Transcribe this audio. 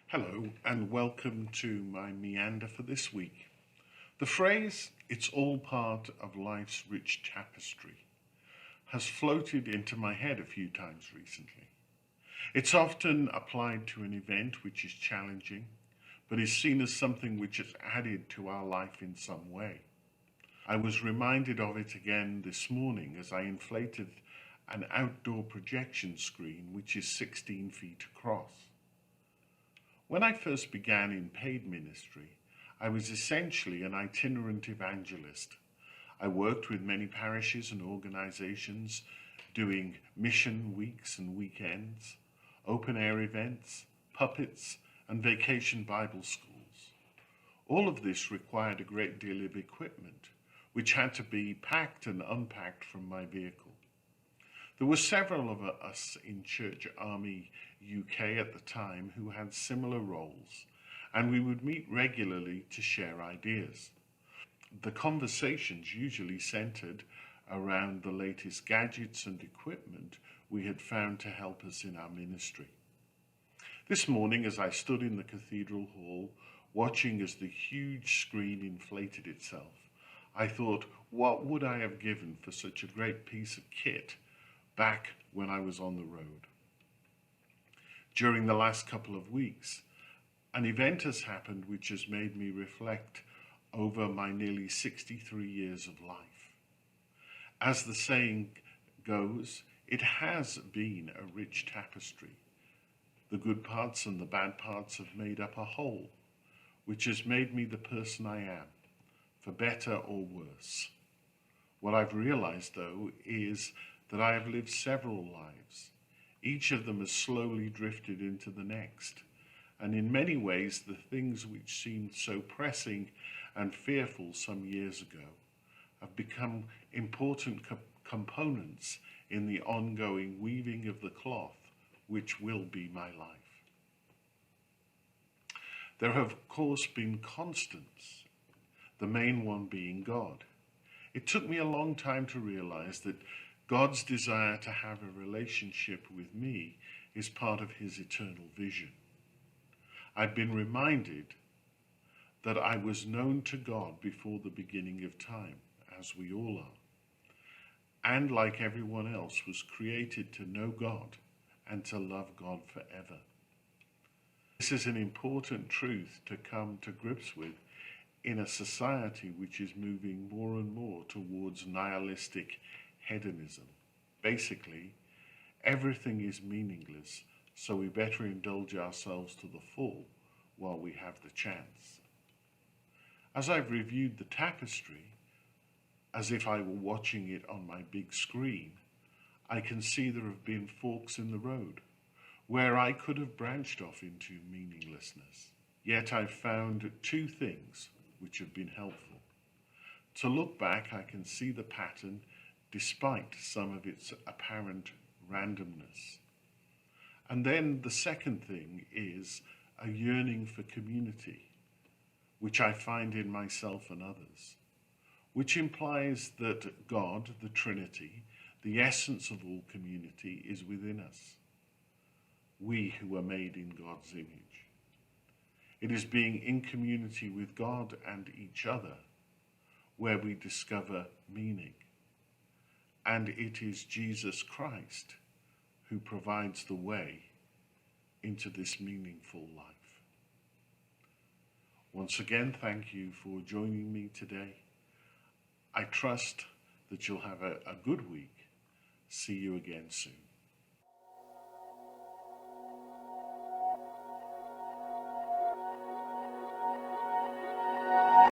Hello and welcome to my meander for this week. The phrase, "it's all part of life's rich tapestry," has floated into my head a few times recently. It's often applied to an event which is challenging, but is seen as something which has added to our life in some way. I was reminded of it again this morning as I inflated an outdoor projection screen which is 16 feet across. When I first began in paid ministry, I was essentially an itinerant evangelist. I worked with many parishes and organizations doing mission weeks and weekends, open air events, puppets, and vacation Bible schools. All of this required a great deal of equipment, which had to be packed and unpacked from my vehicle. There were several of us in Church Army UK at the time who had similar roles, and we would meet regularly to share ideas. The conversations usually centered around the latest gadgets and equipment we had found to help us in our ministry. This morning, as I stood in the cathedral hall, watching as the huge screen inflated itself, I thought, what would I have given for such a great piece of kit back when I was on the road? During the last couple of weeks, an event has happened which has made me reflect over my nearly 63 years of life. As the saying goes, it has been a rich tapestry. The good parts and the bad parts have made up a whole, which has made me the person I am, for better or worse. What I've realized, though, is that I have lived several lives. Each of them has slowly drifted into the next, and in many ways the things which seemed so pressing and fearful some years ago have become important components in the ongoing weaving of the cloth which will be my life. There have, of course, been constants, the main one being God. It took me a long time to realize that God's desire to have a relationship with me is part of his eternal vision. I've been reminded that I was known to God before the beginning of time, as we all are, and like everyone else was created to know God and to love God forever. This is an important truth to come to grips with in a society which is moving more and more towards nihilistic hedonism. Basically, everything is meaningless, so we better indulge ourselves to the full while we have the chance. As I've reviewed the tapestry, as if I were watching it on my big screen, I can see there have been forks in the road where I could have branched off into meaninglessness. Yet I've found two things which have been helpful. To look back, I can see the pattern despite some of its apparent randomness. And then the second thing is a yearning for community, which I find in myself and others, which implies that God, the Trinity, the essence of all community, is within us, we who are made in God's image. It is being in community with God and each other where we discover meaning. And it is Jesus Christ who provides the way into this meaningful life. Once again, thank you for joining me today. I trust that you'll have a good week. See you again soon.